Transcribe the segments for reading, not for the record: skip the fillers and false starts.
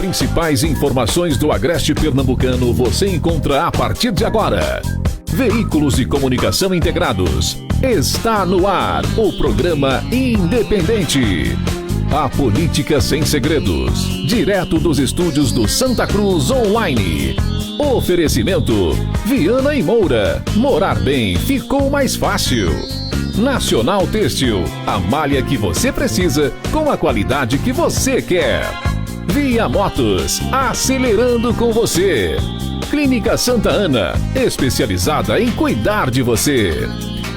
principais informações do Agreste Pernambucano você encontra a partir de agora. Veículos de comunicação integrados. Está no ar o programa Independente. A política sem segredos. Direto dos estúdios do Santa Cruz Online. Oferecimento: Viana e Moura. Morar bem ficou mais fácil. Nacional Têxtil. A malha que você precisa com a qualidade que você quer. Via Motos. Acelerando com você. Clínica Santa Ana. Especializada em cuidar de você.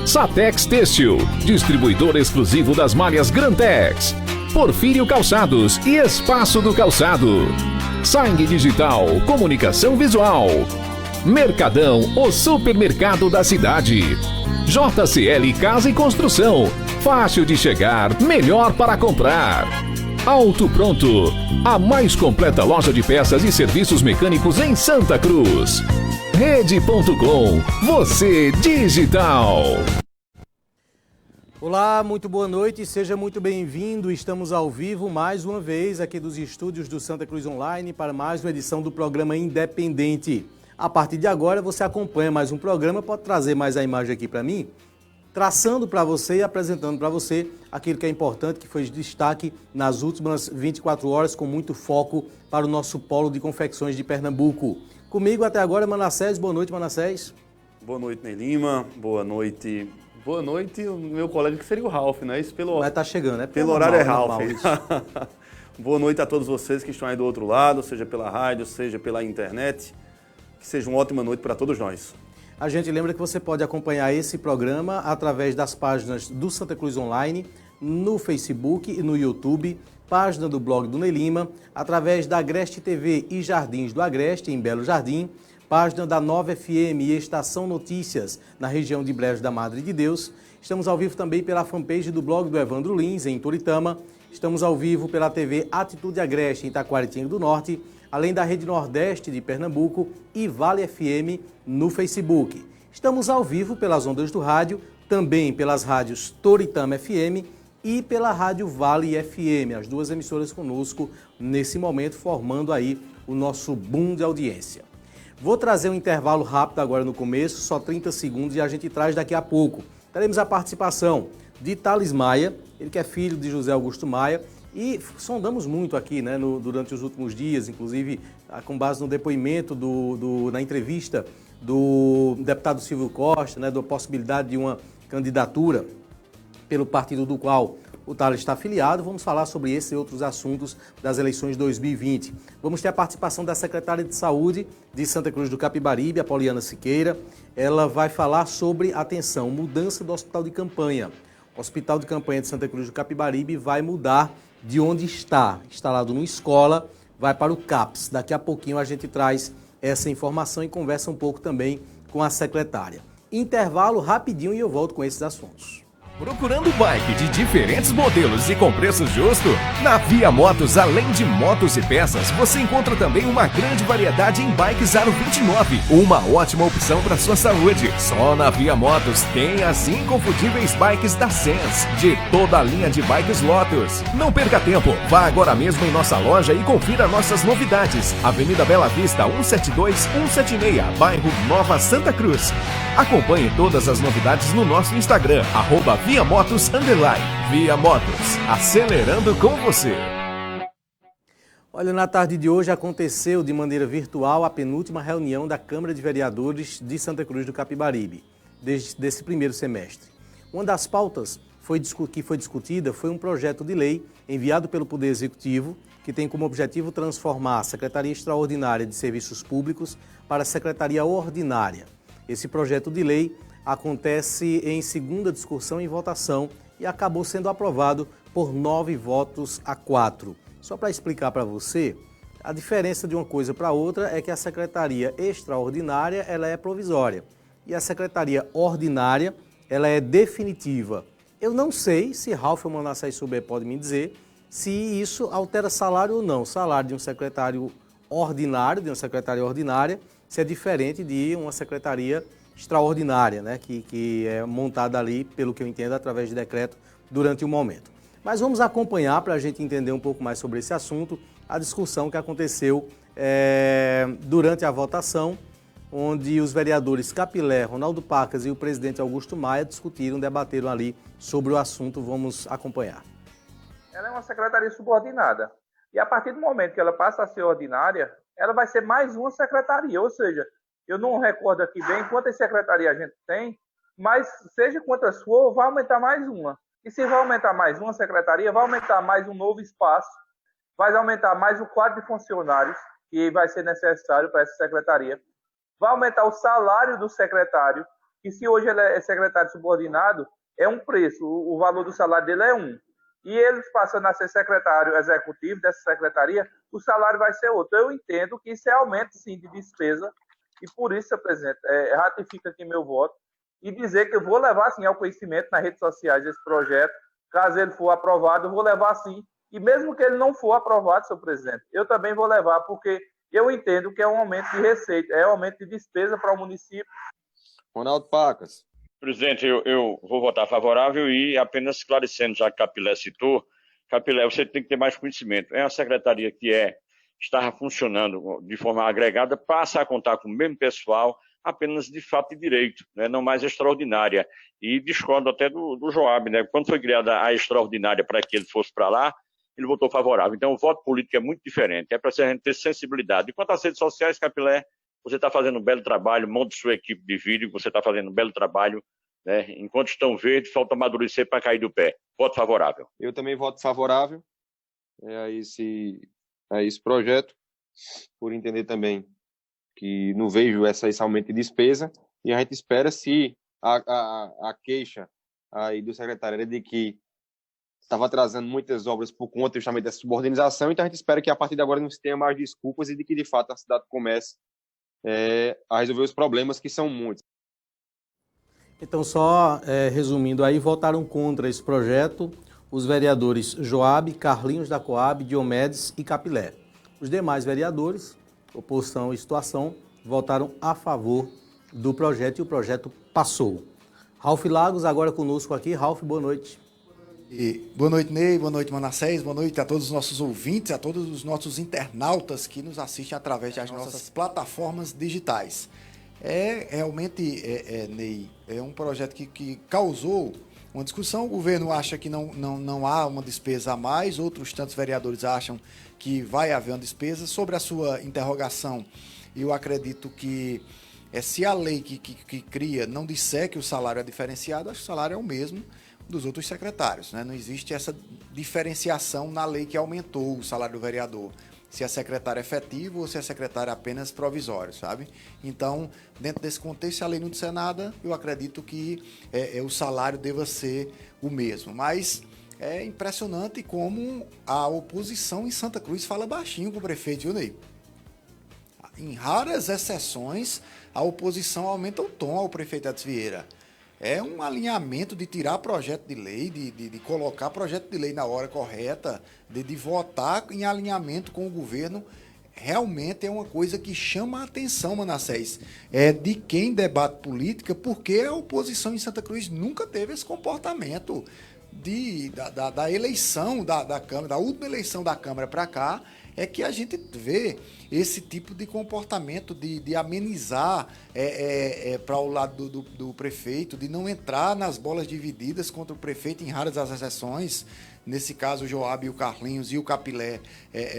Satex Têxtil. Distribuidor exclusivo das malhas Grantex. Porfírio Calçados e Espaço do Calçado. Sangue Digital, comunicação visual. Mercadão, o supermercado da cidade. JCL Casa e Construção. Fácil de chegar, melhor para comprar. Auto Pronto, a mais completa loja de peças e serviços mecânicos em Santa Cruz. Rede.com, você digital. Olá, muito boa noite, seja muito bem-vindo. Estamos ao vivo mais uma vez aqui dos estúdios do Santa Cruz Online para mais uma edição do programa Independente. A partir de agora você acompanha mais um programa, pode trazer mais a imagem aqui para mim, traçando para você e apresentando para você aquilo que é importante, que foi de destaque nas últimas 24 horas, com muito foco para o nosso polo de confecções de Pernambuco. Comigo até agora, Manassés. Boa noite, Manassés. Boa noite, Ney Lima. Boa noite, o meu colega que seria o Ralf, né? Isso pelo... Mas tá chegando, né? Pelo horário é Ralf. Boa noite a todos vocês que estão aí do outro lado, seja pela rádio, seja pela internet. Que seja uma ótima noite para todos nós. A gente lembra que você pode acompanhar esse programa através das páginas do Santa Cruz Online, no Facebook e no YouTube, página do blog do Ney Lima, através da Agreste TV e Jardins do Agreste, em Belo Jardim, página da Nova FM e Estação Notícias, na região de Brejo da Madre de Deus. Estamos ao vivo também pela fanpage do blog do Evandro Lins, em Toritama. Estamos ao vivo pela TV Atitude Agreste, em Taquaritinga do Norte, além da Rede Nordeste de Pernambuco e Vale FM no Facebook. Estamos ao vivo pelas ondas do rádio, também pelas rádios Toritama FM e pela Rádio Vale FM, as duas emissoras conosco nesse momento, formando aí o nosso boom de audiência. Vou trazer um intervalo rápido agora no começo, só 30 segundos, e a gente traz daqui a pouco. Teremos a participação de Thales Maia, ele que é filho de José Augusto Maia, e sondamos muito aqui, né, durante os últimos dias, inclusive com base no depoimento, na entrevista do deputado Silvio Costa, né, da possibilidade de uma candidatura pelo partido do qual o Thales está afiliado. Vamos falar sobre esses e outros assuntos das eleições de 2020. Vamos ter a participação da secretária de Saúde de Santa Cruz do Capibaribe, a Poliana Siqueira. Ela vai falar sobre, atenção, mudança do hospital de campanha. O hospital de campanha de Santa Cruz do Capibaribe vai mudar de onde está, instalado numa escola, vai para o CAPS. Daqui a pouquinho a gente traz essa informação e conversa um pouco também com a secretária. Intervalo rapidinho e eu volto com esses assuntos. Procurando bike de diferentes modelos e com preço justo? Na Via Motos, além de motos e peças, você encontra também uma grande variedade em bikes Aro 29. Uma ótima opção para sua saúde. Só na Via Motos tem as inconfundíveis bikes da Sens, de toda a linha de bikes Lotus. Não perca tempo, vá agora mesmo em nossa loja e confira nossas novidades. Avenida Bela Vista, 172-176, bairro Nova Santa Cruz. Acompanhe todas as novidades no nosso Instagram, @Via Motos _. Via Motos, acelerando com você. Olha, na tarde de hoje aconteceu de maneira virtual a penúltima reunião da Câmara de Vereadores de Santa Cruz do Capibaribe, desse primeiro semestre. Uma das pautas que foi discutida foi um projeto de lei enviado pelo Poder Executivo, que tem como objetivo transformar a Secretaria Extraordinária de Serviços Públicos para a Secretaria Ordinária. Esse projeto de lei acontece em segunda discussão e votação e acabou sendo aprovado por 9 votos a 4. Só para explicar para você, a diferença de uma coisa para outra é que a Secretaria Extraordinária ela é provisória e a Secretaria Ordinária ela é definitiva. Eu não sei se Ralf ou Manassés souber pode me dizer se isso altera salário ou não. Salário de um secretário ordinário, de uma secretaria ordinária, se é diferente de uma secretaria extraordinária, né, que é montada ali, pelo que eu entendo, através de decreto durante o momento. Mas vamos acompanhar para a gente entender um pouco mais sobre esse assunto a discussão que aconteceu durante a votação, onde os vereadores Capilé, Ronaldo Pacas e o presidente Augusto Maia discutiram, debateram ali sobre o assunto. Vamos acompanhar. Ela é uma secretaria subordinada. E a partir do momento que ela passa a ser ordinária, ela vai ser mais uma secretaria. Ou seja, eu não recordo aqui bem quantas secretarias a gente tem, mas seja quantas for, vai aumentar mais uma. E se vai aumentar mais uma secretaria, vai aumentar mais um novo espaço, vai aumentar mais o quadro de funcionários que vai ser necessário para essa secretaria. Vai aumentar o salário do secretário, que se hoje ele é secretário subordinado, é um preço, o valor do salário dele é um. E ele passando a ser secretário executivo dessa secretaria, o salário vai ser outro. Eu entendo que isso é aumento, sim, de despesa, e por isso, senhor presidente, ratifico aqui meu voto, e dizer que eu vou levar, sim, ao conhecimento nas redes sociais esse projeto. Caso ele for aprovado, eu vou levar, sim. E mesmo que ele não for aprovado, senhor presidente, eu também vou levar, porque eu entendo que é um aumento de receita, é um aumento de despesa para o município. Ronaldo Pacas. Presidente, eu vou votar favorável e apenas esclarecendo, já que Capilé citou, Capilé, você tem que ter mais conhecimento. É uma secretaria que estava funcionando de forma agregada, passa a contar com o mesmo pessoal, apenas de fato e direito, né? Não mais extraordinária. E discordo até do Joab, né? Quando foi criada a extraordinária para que ele fosse para lá, ele votou favorável. Então, o voto político é muito diferente. É para a gente ter sensibilidade. E quanto às redes sociais, Capilé, você está fazendo um belo trabalho, monte sua equipe de vídeo, você está fazendo um belo trabalho, né? Enquanto estão verdes, falta amadurecer para cair do pé. Voto favorável. Eu também voto favorável a esse projeto, por entender também que não vejo esse aumento de despesa, e a gente espera, se a queixa aí do secretário era de que estava atrasando muitas obras por conta justamente dessa subordinação, então a gente espera que a partir de agora não se tenha mais desculpas e de que de fato a cidade comece a resolver os problemas, que são muitos. Então, só resumindo aí, votaram contra esse projeto os vereadores Joab, Carlinhos da Coab, Diomedes e Capilé. Os demais vereadores, oposição e situação, votaram a favor do projeto e o projeto passou. Ralf Lagos, agora conosco aqui. Ralf, boa noite. Boa noite, Ney, boa noite, Manassés, boa noite a todos os nossos ouvintes, a todos os nossos internautas que nos assistem através das nossas plataformas digitais. Realmente, Ney, é um projeto que causou uma discussão. O governo acha que não há uma despesa a mais, outros tantos vereadores acham que vai haver uma despesa. Sobre a sua interrogação, eu acredito que se a lei que cria não disser que o salário é diferenciado, acho que o salário é o mesmo dos outros secretários, né? Não existe essa diferenciação na lei que aumentou o salário do vereador, se é secretário efetivo ou se é secretário apenas provisório, sabe? Então, dentro desse contexto, se a lei não disser nada, eu acredito que o salário deva ser o mesmo. Mas é impressionante como a oposição em Santa Cruz fala baixinho com o prefeito, viu, Ney? Em raras exceções, a oposição aumenta o tom ao prefeito Edson Vieira. É um alinhamento de tirar projeto de lei, de colocar projeto de lei na hora correta, de votar em alinhamento com o governo. Realmente é uma coisa que chama a atenção, Manassés, de quem debate política, porque a oposição em Santa Cruz nunca teve esse comportamento da eleição da Câmara, da última eleição da Câmara para cá, é que a gente vê esse tipo de comportamento de amenizar para o lado do prefeito, de não entrar nas bolas divididas contra o prefeito em raras exceções. Nesse caso, o Joab, o Carlinhos e o Capilé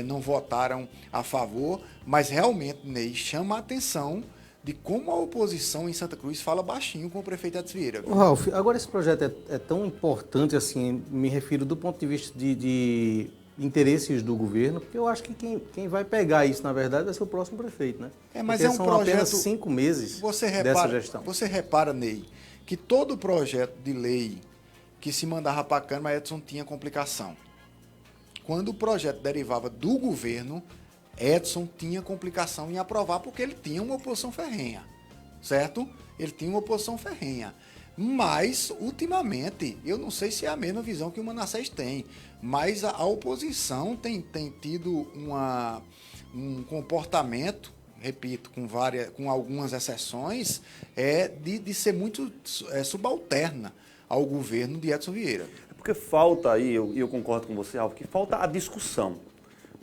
não votaram a favor, mas realmente, Ney, chama a atenção de como a oposição em Santa Cruz fala baixinho com o prefeito Edson Vieira. Ralf, agora esse projeto é tão importante assim, me refiro do ponto de vista de interesses do governo, porque eu acho que quem vai pegar isso, na verdade, vai ser o próximo prefeito, né? Mas porque é um são projeto, apenas 5 meses dessa gestão. Você repara, Ney, que todo projeto de lei que se mandava para a Câmara, Edson tinha complicação. Quando o projeto derivava do governo, Edson tinha complicação em aprovar, porque ele tinha uma oposição ferrenha, certo? Ele tinha uma oposição ferrenha. Mas, ultimamente, eu não sei se é a mesma visão que o Manassés tem, mas a oposição tem tido um comportamento, repito, com algumas exceções, de ser muito subalterna ao governo de Edson Vieira. Porque falta aí, eu concordo com você, Alvo, que falta a discussão.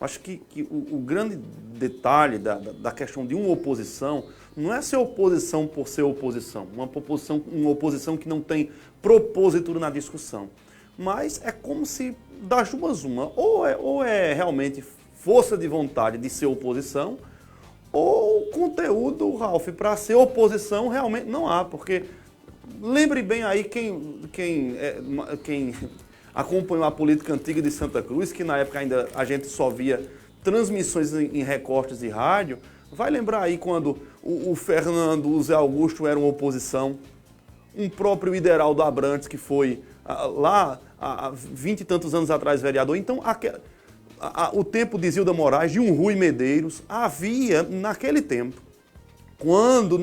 Acho que o grande detalhe da questão de uma oposição não é ser oposição por ser oposição, uma oposição que não tem propósito na discussão, mas é como se das duas uma, ou é realmente força de vontade de ser oposição, ou conteúdo, Ralf, para ser oposição realmente não há, porque lembre bem aí quem acompanhou a política antiga de Santa Cruz, que na época ainda a gente só via transmissões em recortes de rádio, vai lembrar aí quando o Fernando, o Zé Augusto eram oposição, um próprio Ideraldo Abrantes, que foi lá há 20 e tantos anos atrás vereador. Então, o tempo de Zilda Moraes, de um Rui Medeiros, havia naquele tempo, quando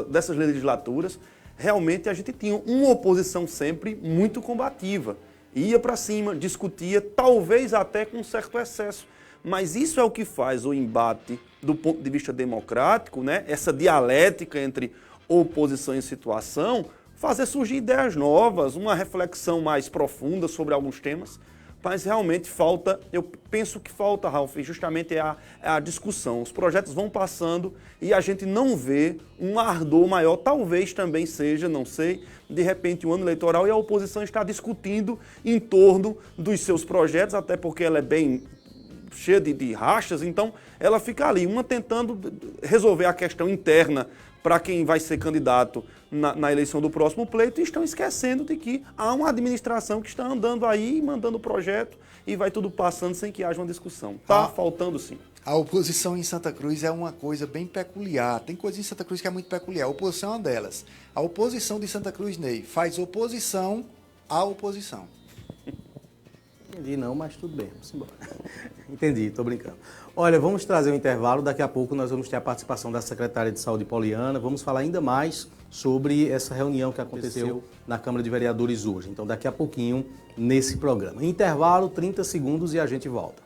dessas legislaturas, realmente a gente tinha uma oposição sempre muito combativa. Ia para cima, discutia, talvez até com um certo excesso. Mas isso é o que faz o embate do ponto de vista democrático, né? Essa dialética entre oposição e situação, fazer surgir ideias novas, uma reflexão mais profunda sobre alguns temas. Mas realmente falta, eu penso que falta, Ralf, justamente a discussão. Os projetos vão passando e a gente não vê um ardor maior. Talvez também seja, não sei, de repente um ano eleitoral e a oposição está discutindo em torno dos seus projetos, até porque ela é bem cheia de rachas, então ela fica ali, uma tentando resolver a questão interna para quem vai ser candidato na eleição do próximo pleito, e estão esquecendo de que há uma administração que está andando aí, mandando o projeto, e vai tudo passando sem que haja uma discussão. Está faltando sim. A oposição em Santa Cruz é uma coisa bem peculiar. Tem coisa em Santa Cruz que é muito peculiar. A oposição é uma delas. A oposição de Santa Cruz, Ney, faz oposição à oposição. Entendi não, mas tudo bem, vamos embora. Entendi, estou brincando. Olha, vamos trazer um intervalo, daqui a pouco nós vamos ter a participação da secretária de Saúde, Poliana, vamos falar ainda mais sobre essa reunião que aconteceu na Câmara de Vereadores hoje. Então, daqui a pouquinho, nesse programa. Intervalo, 30 segundos e a gente volta.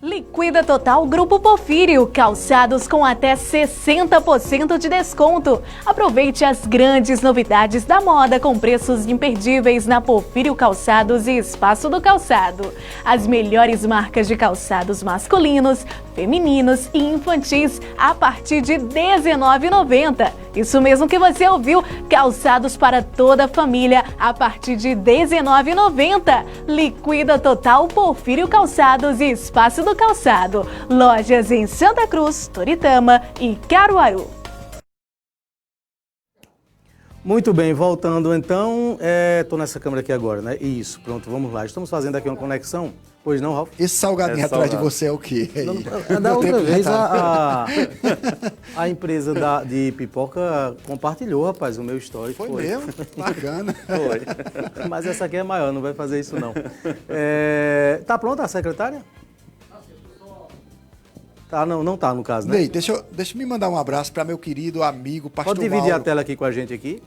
Liquida Total Grupo Porfírio, calçados com até 60% de desconto. Aproveite as grandes novidades da moda com preços imperdíveis na Porfírio Calçados e Espaço do Calçado. As melhores marcas de calçados masculinos, femininos e infantis a partir de R$ 19,90. Isso mesmo que você ouviu, calçados para toda a família a partir de R$ 19,90. Liquida Total Porfírio Calçados e Espaço do Calçado. Lojas em Santa Cruz, Toritama e Caruaru. Muito bem, voltando então, estou nessa câmera aqui agora, né? Isso, pronto, vamos lá. Estamos fazendo aqui uma conexão. Pois não, Ralf? Esse salgadinho atrás de você é o quê? Da outra vez a empresa de pipoca compartilhou, rapaz, o meu story. Foi mesmo? Bacana. Foi. Mas essa aqui é maior, não vai fazer isso não. Tá pronta a secretária? Tá, não tá no caso, né? Ney, deixa eu me mandar um abraço para meu querido amigo Pastor Mauro. Pode dividir a tela aqui com a gente aqui?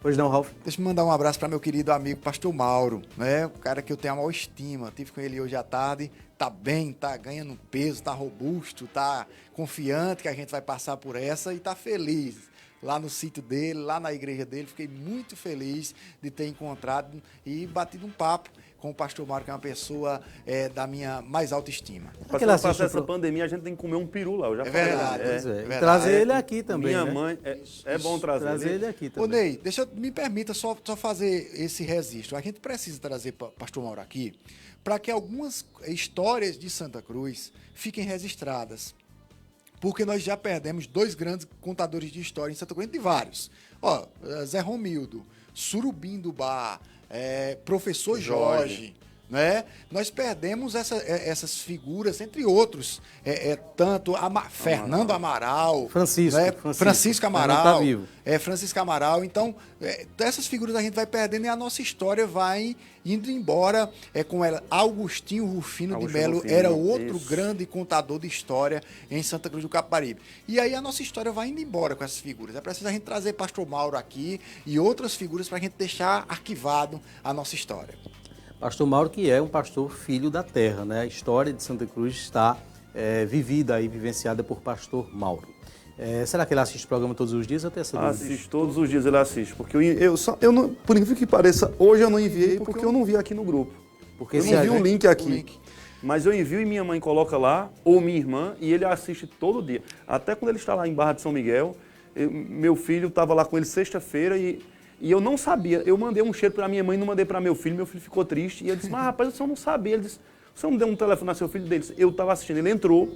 Pois não, Ralf? Deixa eu mandar um abraço para meu querido amigo Pastor Mauro, né? O cara que eu tenho a maior estima. Tive com ele hoje à tarde. Tá bem, tá ganhando peso, tá robusto, tá confiante que a gente vai passar por essa e tá feliz. Lá no sítio dele, lá na igreja dele, fiquei muito feliz de ter encontrado e batido um papo com o pastor Mauro, que é uma pessoa da minha mais alta estima. Para passar essa pandemia, a gente tem que comer um peru lá. Eu já falei. Verdade. Trazer ele aqui também, Minha né? mãe, é bom trazer ele aqui também. Ô Ney, me permita só fazer esse registro. A gente precisa trazer pastor Mauro aqui para que algumas histórias de Santa Cruz fiquem registradas. Porque nós já perdemos 2 grandes contadores de história em Santa Cruz, de vários. Ó, Zé Romildo, Surubim do Bar, Professor Jorge, né? Nós perdemos essas figuras, entre outros, tanto Fernando Amaral, Francisco, né? Francisco Amaral, tá vivo. Francisco Amaral. Então, essas figuras a gente vai perdendo e a nossa história vai indo embora. Com ela, Augustinho Rufino de Melo era outro grande contador de história em Santa Cruz do Capibaribe. E aí a nossa história vai indo embora com essas figuras. É preciso a gente trazer Pastor Mauro aqui e outras figuras para a gente deixar arquivado a nossa história. Pastor Mauro, que é um pastor filho da terra, né? A história de Santa Cruz está vivida e vivenciada por Pastor Mauro. Será que ele assiste o programa todos os dias? Eu tenho essa dúvida. Assiste todos os dias, ele assiste. Porque eu não, por incrível que pareça, hoje eu não enviei porque eu não vi aqui no grupo. Porque eu não vi o link aqui. Mas eu envio e minha mãe coloca lá, ou minha irmã, e ele assiste todo dia. Até quando ele está lá em Barra de São Miguel, meu filho estava lá com ele sexta-feira e eu não sabia. Eu mandei um cheiro para minha mãe, não mandei para meu filho ficou triste. E ele disse, mas rapaz, o senhor não sabia. Ele disse, o senhor não deu um telefone a seu filho dele? Eu estava assistindo, ele entrou,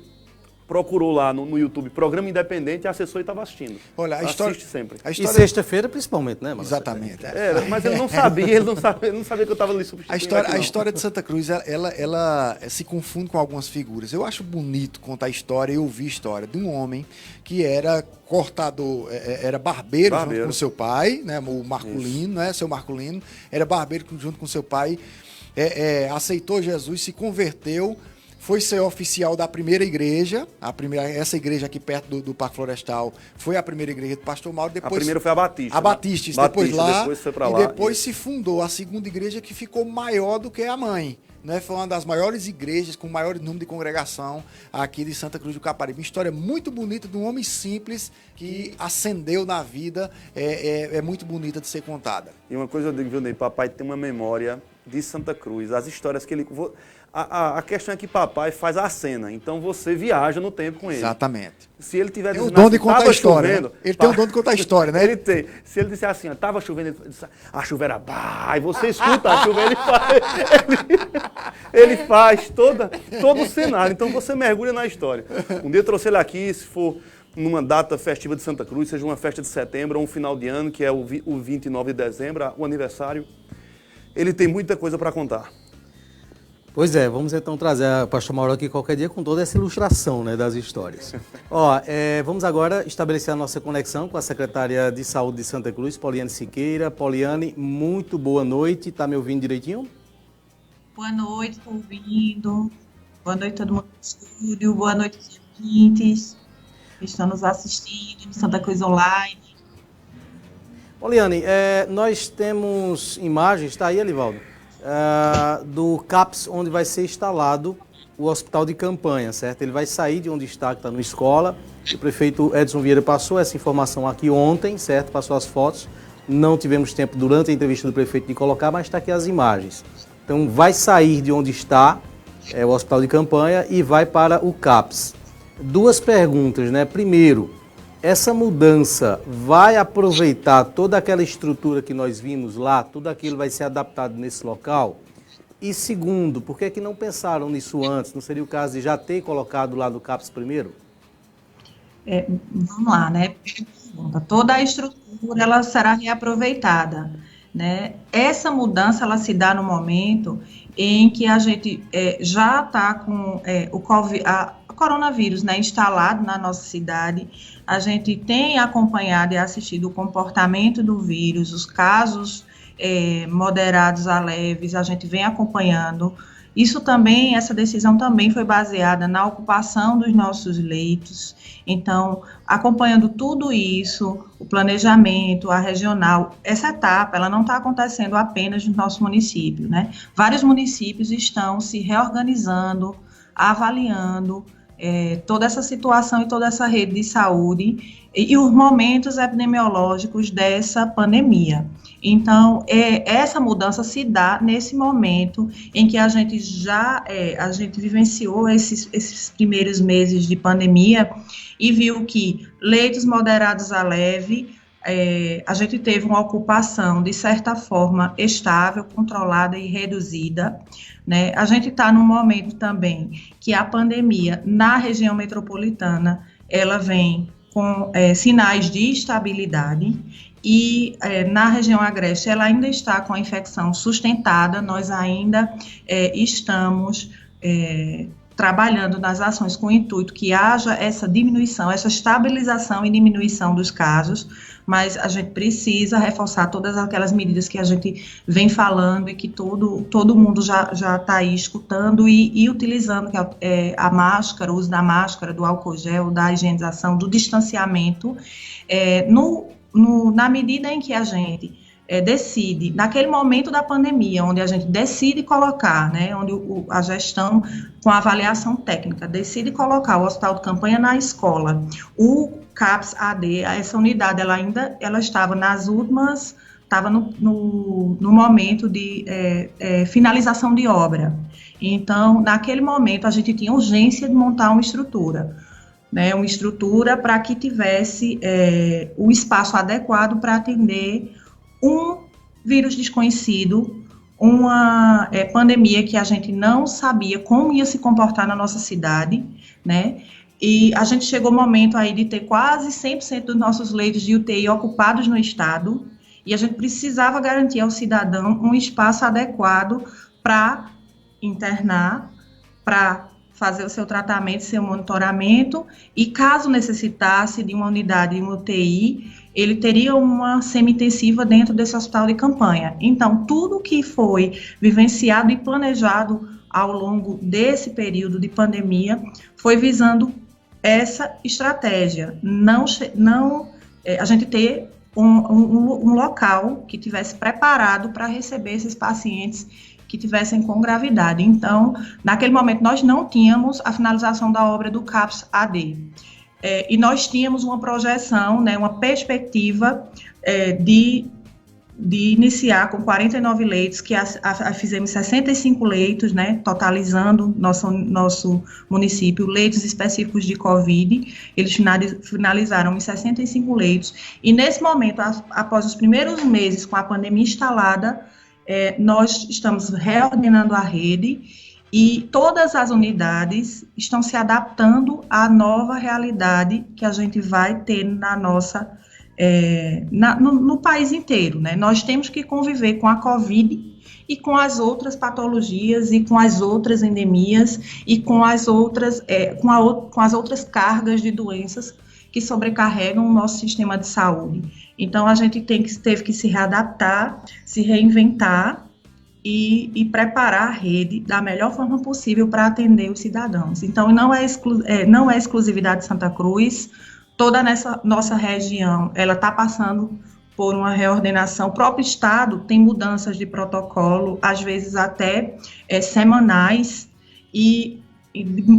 procurou lá no YouTube, Programa Independente, acessou e estava assistindo. Olha, a história... Assiste sempre. E sexta-feira principalmente, né, mano? Exatamente. Mas eu não sabia, ele não sabia que eu estava ali substituindo. A história de Santa Cruz, ela se confunde com algumas figuras. Eu acho bonito contar a história, eu ouvi a história de um homem que era cortador, era barbeiro junto com seu pai, né, o Marculino, né, seu Marculino, era barbeiro junto com seu pai, aceitou Jesus, se converteu, foi ser oficial da primeira igreja, essa igreja aqui perto do Parque Florestal, foi a primeira igreja do Pastor Mauro. Depois, a primeira foi a Batista. A Batista, né? Depois lá, depois foi pra lá, e depois se fundou a segunda igreja, que ficou maior do que a mãe. Né? Foi uma das maiores igrejas, com o maior número de congregação aqui de Santa Cruz do Caparibe. Uma história muito bonita de um homem simples que ascendeu na vida, é muito bonita de ser contada. E uma coisa eu digo, viu, Ney, papai tem uma memória de Santa Cruz, as histórias que ele... A questão é que papai faz a cena, então você viaja no tempo com ele. Exatamente. Se ele tiver tem o dom de contar a história, chovendo, né? Ele tem o dom de contar a história, né? Ele tem. Se ele disser assim, ó, tava chovendo, ele disse, a chuva era bah, e você escuta a chuva, ele faz todo o cenário, então você mergulha na história. Um dia eu trouxe ele aqui, se for numa data festiva de Santa Cruz, seja uma festa de setembro ou um final de ano, que é o 29 de dezembro, o aniversário, ele tem muita coisa para contar. Pois é, vamos então trazer o Pastor Mauro aqui qualquer dia com toda essa ilustração, né, das histórias. Ó, vamos agora estabelecer a nossa conexão com a secretária de Saúde de Santa Cruz, Poliane Siqueira. Poliane, muito boa noite, tá me ouvindo direitinho? Boa noite, estou ouvindo. Boa noite todo mundo no estúdio, boa noite aos ouvintes que estão nos assistindo no Santa Cruz Online. Poliane, nós temos imagens, está aí, Elivaldo? Do CAPS, onde vai ser instalado o hospital de campanha, certo? Ele vai sair de onde está, que está no escola. O prefeito Edson Vieira passou essa informação aqui ontem, certo? Passou as fotos. Não tivemos tempo durante a entrevista do prefeito de colocar, mas está aqui as imagens. Então vai sair de onde está o hospital de campanha e vai para o CAPS. Duas perguntas, né? Primeiro, essa mudança vai aproveitar toda aquela estrutura que nós vimos lá, tudo aquilo vai ser adaptado nesse local? E segundo, por que é que não pensaram nisso antes? Não seria o caso de já ter colocado lá no CAPS primeiro? Vamos lá, né? Toda a estrutura ela será reaproveitada, né? Essa mudança ela se dá no momento em que a gente já está com o coronavírus, né, instalado na nossa cidade. A gente tem acompanhado e assistido o comportamento do vírus, os casos moderados a leves, a gente vem acompanhando. Isso também, essa decisão também foi baseada na ocupação dos nossos leitos. Então, acompanhando tudo isso, o planejamento, a regional, essa etapa, ela não está acontecendo apenas no nosso município, né? Vários municípios estão se reorganizando, avaliando toda essa situação e toda essa rede de saúde e os momentos epidemiológicos dessa pandemia. Então, essa mudança se dá nesse momento em que a gente vivenciou esses primeiros meses de pandemia e viu que leitos moderados a leve, a gente teve uma ocupação, de certa forma, estável, controlada e reduzida, né? A gente está num momento também que a pandemia na região metropolitana, ela vem com sinais de estabilidade e na região agreste ela ainda está com a infecção sustentada, nós ainda estamos trabalhando nas ações com o intuito que haja essa diminuição, essa estabilização e diminuição dos casos, mas a gente precisa reforçar todas aquelas medidas que a gente vem falando e que todo mundo já está aí escutando e utilizando, que a máscara, o uso da máscara, do álcool gel, da higienização, do distanciamento, na medida em que a gente decide, naquele momento da pandemia, onde a gente decide colocar, né, onde a gestão, com a avaliação técnica, decide colocar o hospital de campanha na escola, o CAPS AD, essa unidade, ela estava nas últimas, estava no momento de finalização de obra. Então, naquele momento, a gente tinha urgência de montar uma estrutura, né, uma estrutura para que tivesse o espaço adequado para atender um vírus desconhecido, uma pandemia que a gente não sabia como ia se comportar na nossa cidade, né, e a gente chegou ao momento aí de ter quase 100% dos nossos leitos de UTI ocupados no estado, e a gente precisava garantir ao cidadão um espaço adequado para internar, para fazer o seu tratamento, seu monitoramento, e caso necessitasse de uma unidade de UTI, ele teria uma semi-intensiva dentro desse hospital de campanha. Então, tudo que foi vivenciado e planejado ao longo desse período de pandemia foi visando essa estratégia, a gente ter um local que tivesse preparado para receber esses pacientes que tivessem com gravidade. Então, naquele momento, nós não tínhamos a finalização da obra do CAPS AD. E nós tínhamos uma projeção, né, uma perspectiva de iniciar com 49 leitos, que fizemos 65 leitos, né, totalizando nosso município, leitos específicos de Covid, eles finalizaram em 65 leitos, e nesse momento, após os primeiros meses com a pandemia instalada, nós estamos reordenando a rede, e todas as unidades estão se adaptando à nova realidade que a gente vai ter na nossa no país inteiro, né? Nós temos que conviver com a Covid e com as outras patologias e com as outras endemias e com as outras, com as outras cargas de doenças que sobrecarregam o nosso sistema de saúde. Então, a gente teve que se readaptar, se reinventar e preparar a rede da melhor forma possível para atender os cidadãos. Então, não é exclusividade de Santa Cruz. Toda nessa nossa região, ela está passando por uma reordenação. O próprio Estado tem mudanças de protocolo, às vezes até semanais, e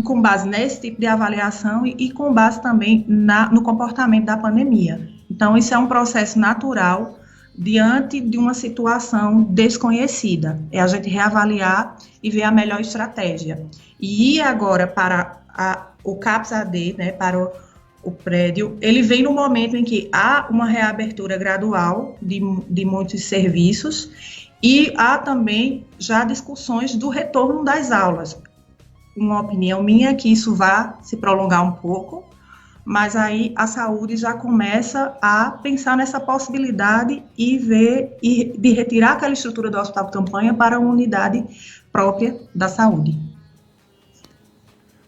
com base nesse tipo de avaliação e com base também no comportamento da pandemia. Então, isso é um processo natural diante de uma situação desconhecida. É a gente reavaliar e ver a melhor estratégia. E ir agora para o CAPS AD, né, para o prédio, ele vem no momento em que há uma reabertura gradual de muitos serviços e há também já discussões do retorno das aulas. Uma opinião minha é que isso vai se prolongar um pouco, mas aí a saúde já começa a pensar nessa possibilidade e de retirar aquela estrutura do hospital de campanha para uma unidade própria da saúde.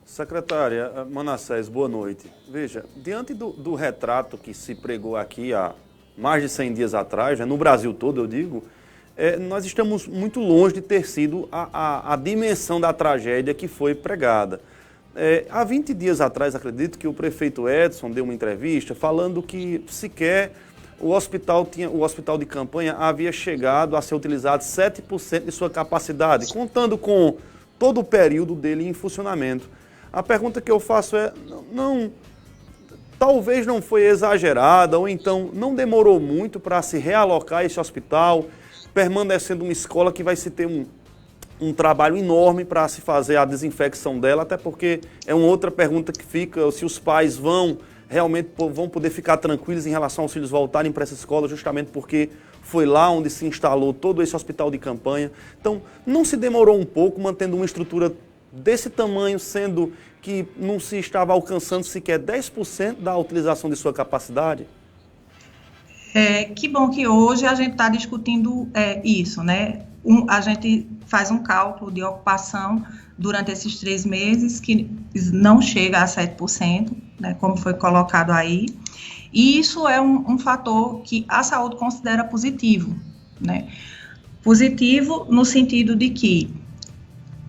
Secretária Manassés, boa noite. Veja, diante do retrato que se pregou aqui há mais de 100 dias atrás, no Brasil todo eu digo, nós estamos muito longe de ter sido a dimensão da tragédia que foi pregada. Há 20 dias atrás, acredito que o prefeito Edson deu uma entrevista falando que sequer o hospital de campanha havia chegado a ser utilizado 7% de sua capacidade, contando com todo o período dele em funcionamento. A pergunta que eu faço talvez não foi exagerada, ou então não demorou muito para se realocar esse hospital, permanecendo uma escola que vai se ter um trabalho enorme para se fazer a desinfecção dela, até porque é uma outra pergunta que fica, se os pais realmente vão poder ficar tranquilos em relação aos filhos voltarem para essa escola, justamente porque foi lá onde se instalou todo esse hospital de campanha. Então, não se demorou um pouco mantendo uma estrutura desse tamanho, sendo que não se estava alcançando sequer 10% da utilização de sua capacidade? Que bom que hoje a gente está discutindo isso, né? A gente faz um cálculo de ocupação durante esses 3 meses que não chega a 7%, né, como foi colocado aí, e isso é um fator que a saúde considera positivo, né? Positivo no sentido de que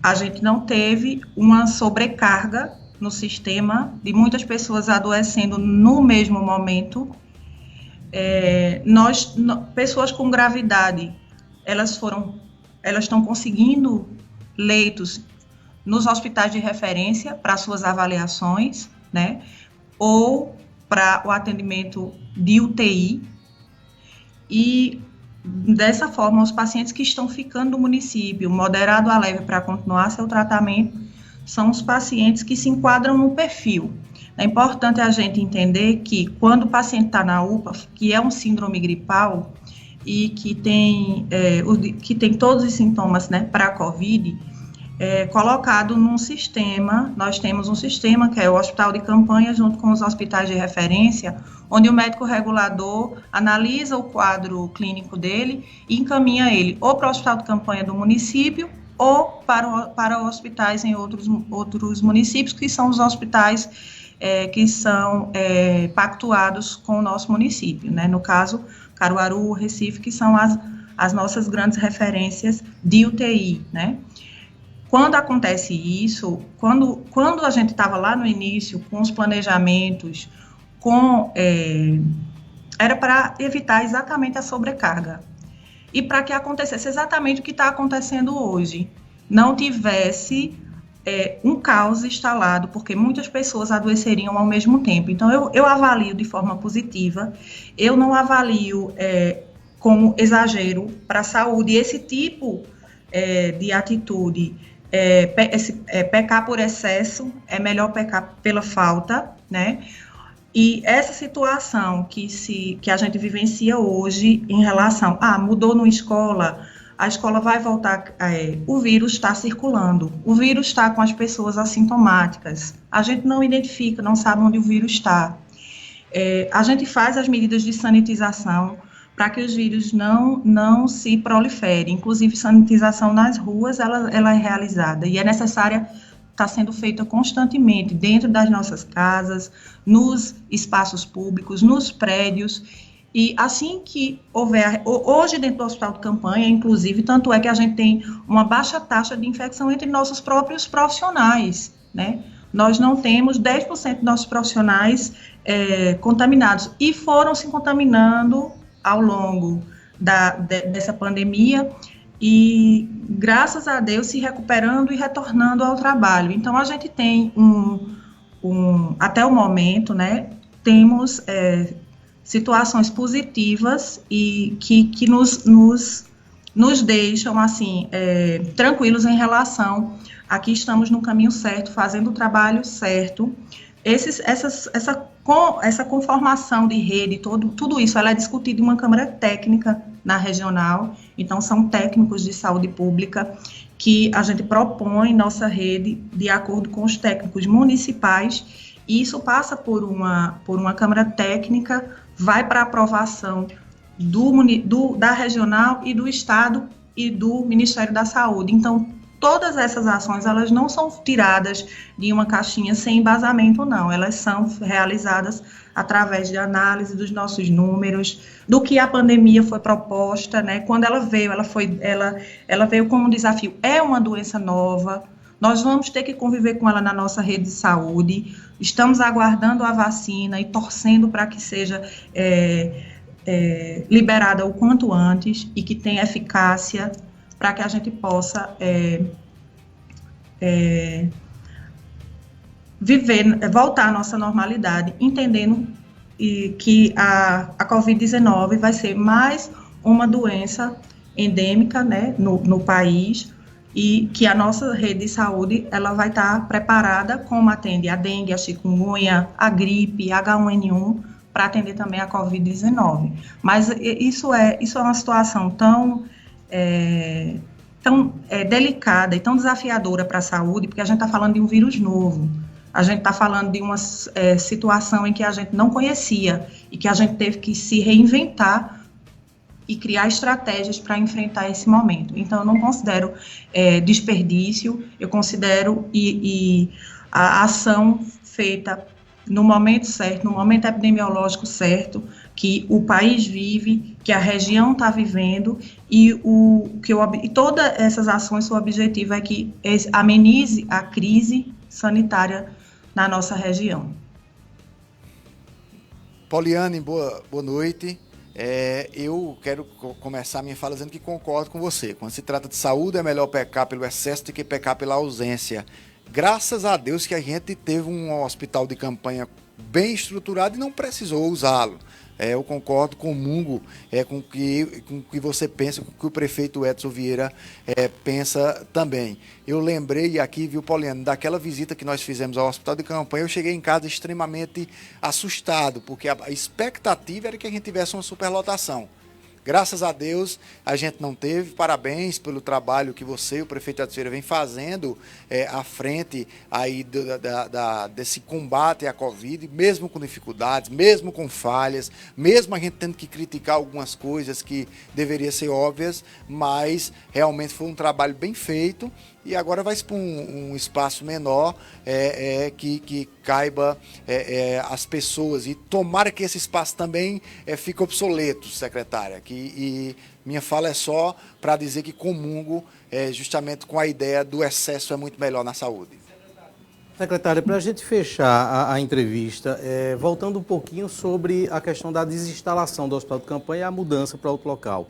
a gente não teve uma sobrecarga no sistema de muitas pessoas adoecendo no mesmo momento. Pessoas com gravidade, elas estão conseguindo leitos nos hospitais de referência para suas avaliações, né, ou para o atendimento de UTI, e dessa forma, os pacientes que estão ficando no município, moderado a leve para continuar seu tratamento, são os pacientes que se enquadram no perfil. É importante a gente entender que quando o paciente está na UPA, que é um síndrome gripal e que tem todos os sintomas, né, para a COVID, colocado num sistema, nós temos um sistema que é o hospital de campanha junto com os hospitais de referência, onde o médico regulador analisa o quadro clínico dele e encaminha ele ou para o hospital de campanha do município ou para hospitais em outros municípios, que são os hospitais que são pactuados com o nosso município, né? No caso, Caruaru, Recife, que são as nossas grandes referências de UTI, né? Quando acontece isso, quando a gente estava lá no início com os planejamentos, era para evitar exatamente a sobrecarga e para que acontecesse exatamente o que está acontecendo hoje, não tivesse um caos instalado, porque muitas pessoas adoeceriam ao mesmo tempo. Então, eu avalio de forma positiva, eu não avalio como exagero para a saúde. Esse tipo de atitude, pecar por excesso, é melhor pecar pela falta, né? E essa situação que a gente vivencia hoje em relação, mudou numa escola, a escola vai voltar, o vírus está circulando, o vírus está com as pessoas assintomáticas, a gente não identifica, não sabe onde o vírus está. A gente faz as medidas de sanitização para que os vírus não se proliferem, inclusive sanitização nas ruas, ela é realizada e é necessária, está sendo feita constantemente dentro das nossas casas, nos espaços públicos, nos prédios, e assim que houver, hoje dentro do hospital de campanha, inclusive, tanto é que a gente tem uma baixa taxa de infecção entre nossos próprios profissionais, né? Nós não temos 10% dos nossos profissionais contaminados, e foram se contaminando ao longo dessa pandemia, e graças a Deus se recuperando e retornando ao trabalho. Então a gente tem até o momento, né, temos situações positivas e que nos deixam assim tranquilos em relação a que estamos no caminho certo, fazendo o trabalho certo. Essa conformação de rede, tudo isso, ela é discutida em uma câmara técnica na regional, então são técnicos de saúde pública que a gente propõe nossa rede de acordo com os técnicos municipais, e isso passa por uma câmara técnica, vai para aprovação da regional e do estado e do Ministério da Saúde. Então, todas essas ações, elas não são tiradas de uma caixinha sem embasamento, não. Elas são realizadas através de análise dos nossos números, do que a pandemia foi proposta, né? Quando ela veio, ela veio como um desafio. É uma doença nova, nós vamos ter que conviver com ela na nossa rede de saúde. Estamos aguardando a vacina e torcendo para que seja liberada o quanto antes e que tenha eficácia, para que a gente possa voltar à nossa normalidade, entendendo que a Covid-19 vai ser mais uma doença endêmica, né, no país, e que a nossa rede de saúde ela vai estar preparada, como atende a dengue, a chikungunya, a gripe, H1N1, para atender também a Covid-19. Mas isso é uma situação tão delicada e tão desafiadora para a saúde, porque a gente está falando de um vírus novo, a gente está falando de uma situação em que a gente não conhecia e que a gente teve que se reinventar e criar estratégias para enfrentar esse momento. Então, eu não considero desperdício, eu considero a ação feita no momento certo, no momento epidemiológico certo, que o país vive, que a região está vivendo, e todas essas ações, o objetivo é que amenize a crise sanitária na nossa região. Poliane, boa noite. Eu quero começar a minha fala dizendo que concordo com você. Quando se trata de saúde, é melhor pecar pelo excesso do que pecar pela ausência. Graças a Deus que a gente teve um hospital de campanha bem estruturado e não precisou usá-lo. Eu concordo, comungo com o que você pensa, com o que o prefeito Edson Vieira pensa também. Eu lembrei aqui, viu, Poliana, daquela visita que nós fizemos ao hospital de campanha. Eu cheguei em casa extremamente assustado, porque a expectativa era que a gente tivesse uma superlotação. Graças a Deus, a gente não teve. Parabéns pelo trabalho que você e o prefeito Edson Vieira vem fazendo à frente aí desse combate à Covid, mesmo com dificuldades, mesmo com falhas, mesmo a gente tendo que criticar algumas coisas que deveriam ser óbvias, mas realmente foi um trabalho bem feito. E agora vai para um espaço menor que caiba as pessoas. E tomara que esse espaço também fique obsoleto, secretária. E minha fala é só para dizer que comungo justamente com a ideia do excesso é muito melhor na saúde. Secretária, para a gente fechar a entrevista, voltando um pouquinho sobre a questão da desinstalação do hospital de campanha e a mudança para outro local.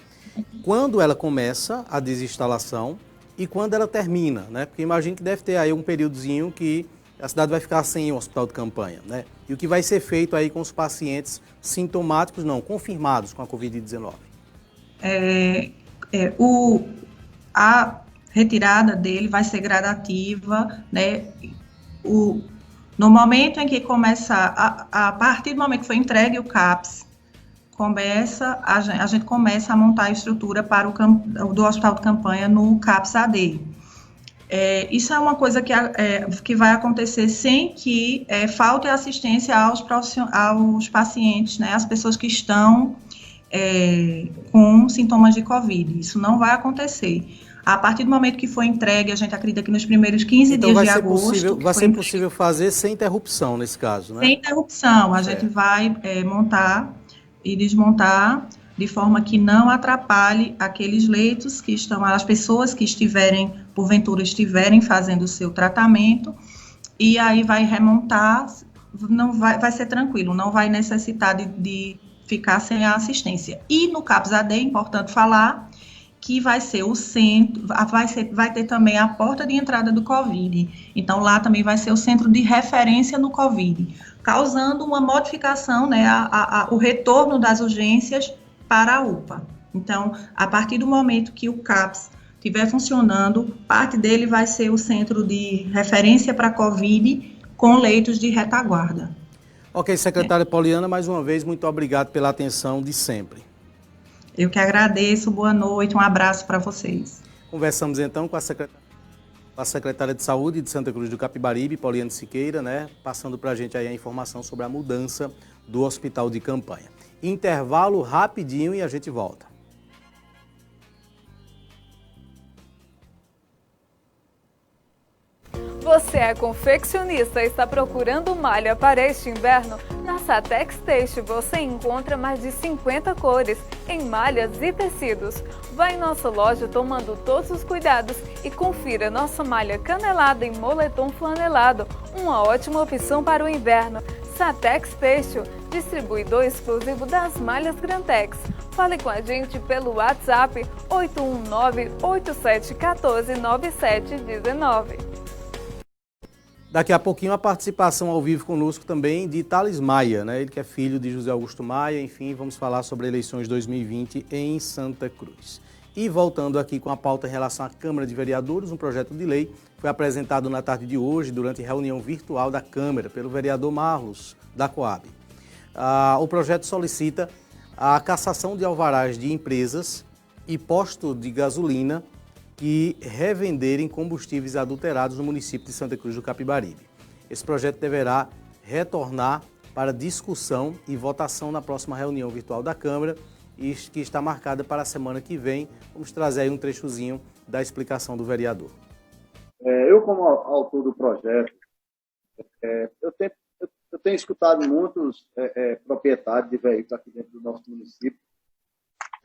Quando ela começa a desinstalação e quando ela termina, né? Porque imagino que deve ter aí um períodozinho que a cidade vai ficar sem o hospital de campanha, né? E o que vai ser feito aí com os pacientes sintomáticos, não, confirmados com a Covid-19? A retirada dele vai ser gradativa, né? No momento em que começa, a partir do momento que foi entregue o CAPS, a gente começa a montar a estrutura para do hospital de campanha no CAPS-AD. Isso é uma coisa que vai acontecer sem que falte assistência aos pacientes, né, às pessoas que estão com sintomas de Covid. Isso não vai acontecer. A partir do momento que for entregue, a gente acredita que nos primeiros 15 dias de agosto... Vai ser possível fazer sem interrupção, nesse caso, né? Sem interrupção. A gente vai montar e desmontar de forma que não atrapalhe aqueles leitos que estão, as pessoas que porventura estiverem fazendo o seu tratamento, e aí vai remontar, vai ser tranquilo, não vai necessitar de ficar sem a assistência. E no CAPS-AD é importante falar que vai ser o centro, vai ter também a porta de entrada do Covid. Então, lá também vai ser o centro de referência no Covid, causando uma modificação, né, o retorno das urgências para a UPA. Então, a partir do momento que o CAPS estiver funcionando, parte dele vai ser o centro de referência para a Covid, com leitos de retaguarda. Ok, secretária Poliana, mais uma vez, muito obrigado pela atenção de sempre. Eu que agradeço, boa noite, um abraço para vocês. Conversamos então com a secretária de Saúde de Santa Cruz do Capibaribe, Poliana Siqueira, né, passando para a gente aí a informação sobre a mudança do hospital de campanha. Intervalo rapidinho e a gente volta. Você é confeccionista e está procurando malha para este inverno? Na Satex Têxtil você encontra mais de 50 cores em malhas e tecidos. Vá em nossa loja tomando todos os cuidados e confira nossa malha canelada em moletom flanelado, uma ótima opção para o inverno. Satex Têxtil, distribuidor exclusivo das malhas Grantex. Fale com a gente pelo WhatsApp 819-8714-9719. Daqui a pouquinho a participação ao vivo conosco também de Thales Maia, né? Ele que é filho de José Augusto Maia, enfim, vamos falar sobre eleições 2020 em Santa Cruz. E voltando aqui com a pauta em relação à Câmara de Vereadores, um projeto de lei foi apresentado na tarde de hoje durante reunião virtual da Câmara pelo vereador Marlos, da Coab. O projeto solicita a cassação de alvarás de empresas e postos de gasolina que revenderem combustíveis adulterados no município de Santa Cruz do Capibaribe. Esse projeto deverá retornar para discussão e votação na próxima reunião virtual da Câmara, que está marcada para a semana que vem. Vamos trazer aí um trechozinho da explicação do vereador. Eu, como autor do projeto, eu tenho escutado muitos proprietários de veículos aqui dentro do nosso município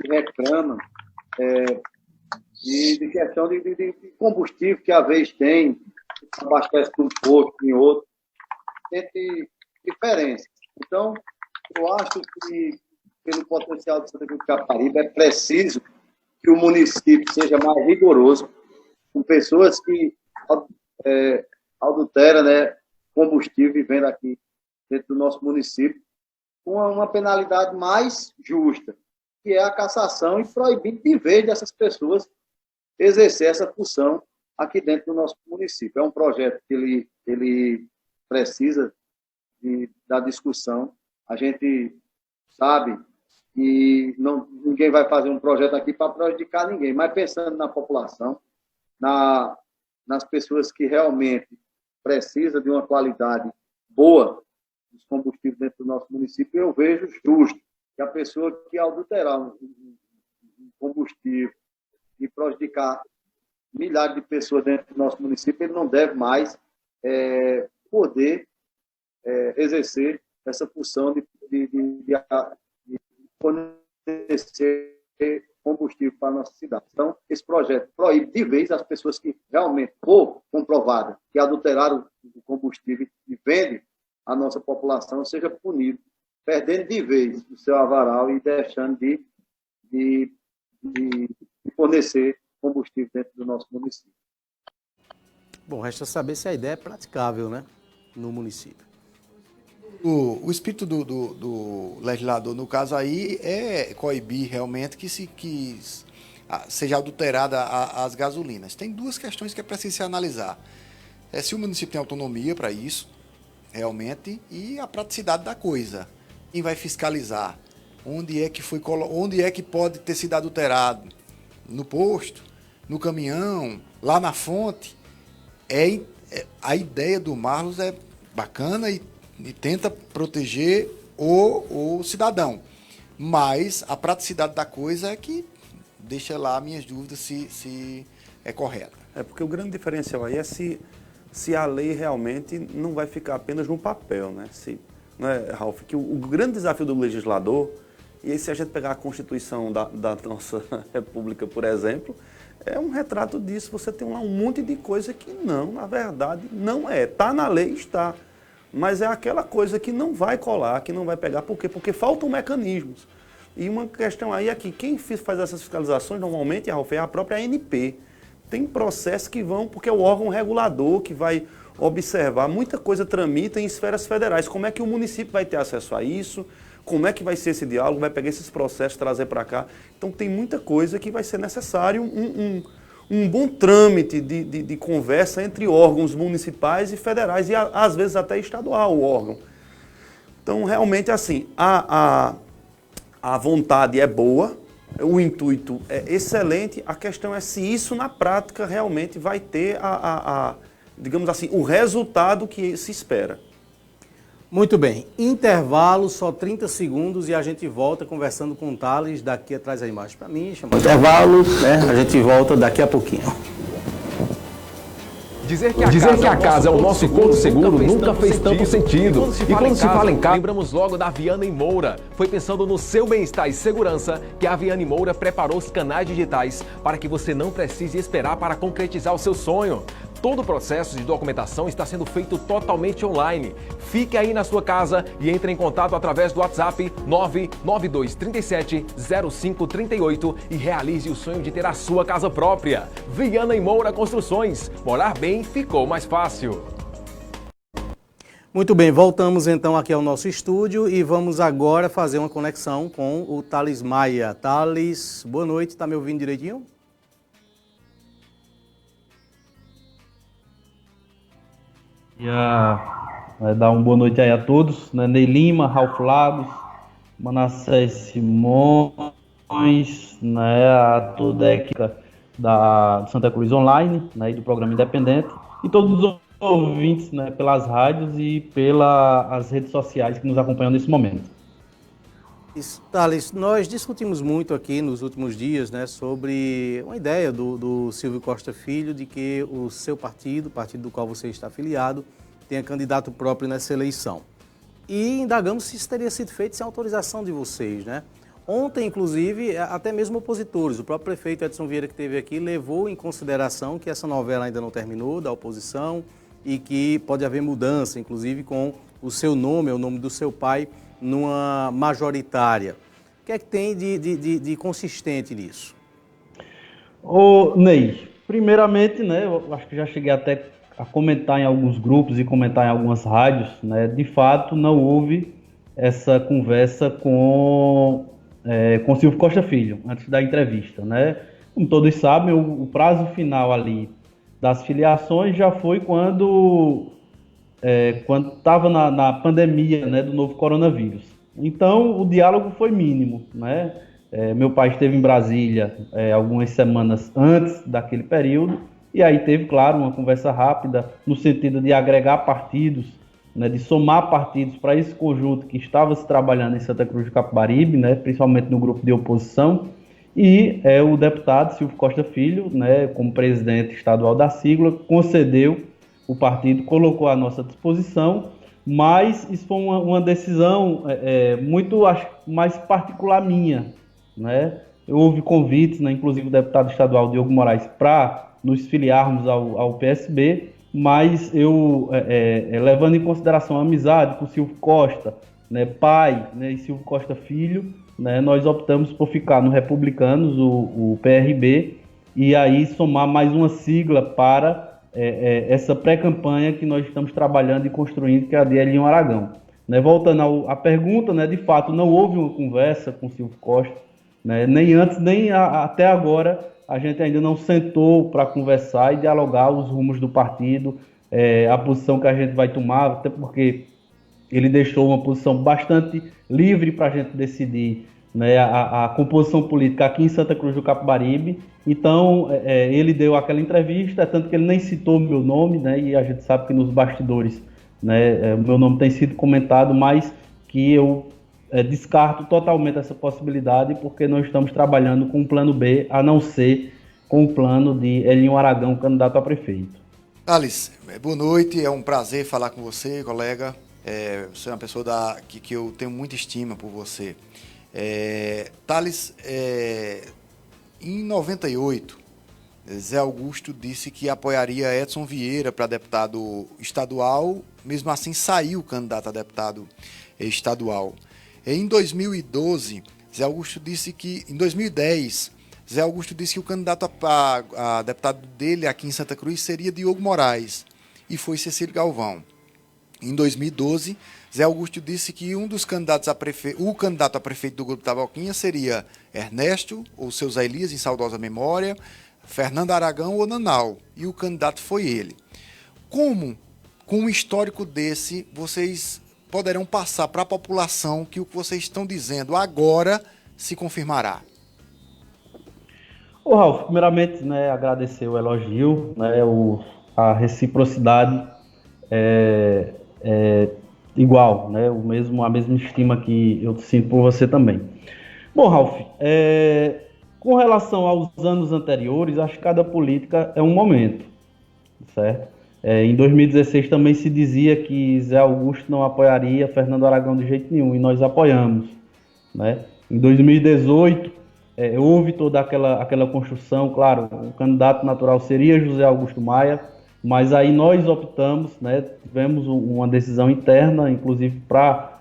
que reclamam de questão de combustível que às vezes tem, abastece de um posto em outro, tem diferença. Então, eu acho que, pelo potencial de Santa Cruz do Capibaribe, é preciso que o município seja mais rigoroso com pessoas que adulteram, né, combustível e vendem aqui dentro do nosso município, com uma penalidade mais justa, que é a cassação e proibir de vez dessas pessoas exercer essa função aqui dentro do nosso município. É um projeto que ele precisa da discussão. A gente sabe que ninguém vai fazer um projeto aqui para prejudicar ninguém, mas pensando na população, nas pessoas que realmente precisam de uma qualidade boa dos combustíveis dentro do nosso município, eu vejo justo que a pessoa que adulterar um combustível e prejudicar milhares de pessoas dentro do nosso município, ele não deve mais poder exercer essa função de fornecer combustível para a nossa cidade. Então, esse projeto proíbe de vez as pessoas que realmente for comprovada que adulteraram o combustível e vendem a nossa população, seja punido, perdendo de vez o seu avaral e deixando de fornecer combustível dentro do nosso município. Bom, resta saber se a ideia é praticável, né, no município. O espírito do legislador, no caso aí, é coibir realmente que seja adulterada as gasolinas. Tem duas questões que é preciso se analisar. Se o município tem autonomia para isso, realmente, e a praticidade da coisa. Quem vai fiscalizar? Onde é que pode ter sido adulterado? No posto? No caminhão? Lá na fonte? A ideia do Marlos é bacana e tenta proteger o cidadão. Mas a praticidade da coisa é que deixa lá minhas dúvidas se é correta. Porque o grande diferencial aí é se a lei realmente não vai ficar apenas no papel, né? Ralf, que o grande desafio do legislador, e aí se a gente pegar a Constituição da nossa República, por exemplo, é um retrato disso. Você tem lá um monte de coisa que não, na verdade, não é. Está na lei, está. Mas é aquela coisa que não vai colar, que não vai pegar. Por quê? Porque faltam mecanismos. E uma questão aí é que quem faz essas fiscalizações, normalmente, Ralf, é a própria ANP. Tem processos que vão, porque é o órgão regulador que vai observar. Muita coisa tramita em esferas federais. Como é que o município vai ter acesso a isso? Como é que vai ser esse diálogo? Vai pegar esses processos, trazer para cá? Então tem muita coisa que vai ser necessário um bom trâmite de conversa entre órgãos municipais e federais e às vezes até estadual o órgão. Então realmente assim, a vontade é boa, o intuito é excelente, a questão é se isso na prática realmente vai ter digamos assim, o resultado que se espera. Muito bem, intervalo, só 30 segundos e a gente volta conversando com o Thales daqui atrás a imagem para mim. Intervalo, né? A gente volta daqui a pouquinho. Dizer que a casa é o nosso porto seguro nunca fez tanto sentido. E quando se fala em casa, lembramos logo da Viana e Moura. Foi pensando no seu bem-estar e segurança que a Viana e Moura preparou os canais digitais para que você não precise esperar para concretizar o seu sonho. Todo o processo de documentação está sendo feito totalmente online. Fique aí na sua casa e entre em contato através do WhatsApp 992370538 e realize o sonho de ter a sua casa própria. Viana e Moura Construções. Morar bem ficou mais fácil. Muito bem, voltamos então aqui ao nosso estúdio e vamos agora fazer uma conexão com o Thales Maia. Thales, boa noite, está me ouvindo direitinho? Vai dar uma boa noite aí a todos, né? Ney Lima, Ralf Lagos, Manassés Simões, né? A toda a equipe da Santa Cruz Online, né? E do programa Independente, e todos os ouvintes, né? Pelas rádios e pelas redes sociais que nos acompanham nesse momento. Thales, nós discutimos muito aqui nos últimos dias, né, sobre uma ideia do Silvio Costa Filho de que o seu partido, o partido do qual você está afiliado, tenha candidato próprio nessa eleição. E indagamos se isso teria sido feito sem autorização de vocês, né? Ontem, inclusive, até mesmo opositores, o próprio prefeito Edson Vieira que esteve aqui levou em consideração que essa novela ainda não terminou, da oposição, e que pode haver mudança, inclusive com o seu nome, o nome do seu pai, numa majoritária. O que é que tem de consistente nisso? Ô, Ney, primeiramente, né, eu acho que já cheguei até comentar em alguns grupos e comentar em algumas rádios, né, de fato não houve essa conversa com Silvio Costa Filho, antes da entrevista, né? Como todos sabem, o prazo final ali das filiações já foi quando estava na pandemia, né, do novo coronavírus. Então, o diálogo foi mínimo, né? Meu pai esteve em Brasília algumas semanas antes daquele período, e aí teve, claro, uma conversa rápida no sentido de agregar partidos, né, de somar partidos para esse conjunto que estava se trabalhando em Santa Cruz do Capibaribe, né, principalmente no grupo de oposição, e o deputado Silvio Costa Filho, né, como presidente estadual da sigla, concedeu o partido, colocou à nossa disposição, mas isso foi uma decisão muito, acho, mais particular minha, né? Houve convites, né, inclusive o deputado estadual Diogo Moraes, para nos filiarmos ao PSB, mas eu, levando em consideração a amizade com o Silvio Costa, né, pai, né, e Silvio Costa Filho, né, nós optamos por ficar no Republicanos, o PRB, e aí somar mais uma sigla para essa pré-campanha que nós estamos trabalhando e construindo, que é a de Elinho Aragão. Né, voltando à pergunta, né, de fato não houve uma conversa com o Silvio Costa, né, nem antes, nem até agora, a gente ainda não sentou para conversar e dialogar os rumos do partido, a posição que a gente vai tomar, até porque ele deixou uma posição bastante livre para a gente decidir, né, a composição política aqui em Santa Cruz do Capibaribe. Então, ele deu aquela entrevista, tanto que ele nem citou meu nome, né, e a gente sabe que nos bastidores, né, meu nome tem sido comentado, mas que eu descarto totalmente essa possibilidade, porque nós estamos trabalhando com um plano B, a não ser com o plano de Elinho Aragão, candidato a prefeito. Thales, boa noite, é um prazer falar com você, colega. Você é uma pessoa que eu tenho muita estima por você. Thales, em 98, Zé Augusto disse que apoiaria Edson Vieira para deputado estadual, mesmo assim saiu candidato a deputado estadual. Em 2012, Zé Augusto disse que, em 2010, Zé Augusto disse que o candidato a deputado dele aqui em Santa Cruz seria Diogo Moraes, e foi Cecílio Galvão. Em 2012, Zé Augusto disse que um dos candidatos o candidato a prefeito do Grupo Taboquinha seria Ernesto, ou seu Zé Elias, em saudosa memória, Fernando Aragão ou Nanau, e o candidato foi ele. Como, com um histórico desse, vocês poderão passar para a população que o que vocês estão dizendo agora se confirmará? Ô Ralf, primeiramente, né, agradecer o elogio, né, a reciprocidade é igual, né, a mesma estima que eu sinto por você também. Bom, Ralf, com relação aos anos anteriores, acho que cada política é um momento, certo? Em 2016 também se dizia que Zé Augusto não apoiaria Fernando Aragão de jeito nenhum, e nós apoiamos, né? Em 2018, houve toda aquela construção, claro, o candidato natural seria José Augusto Maia, mas aí nós optamos, né, tivemos uma decisão interna, inclusive para,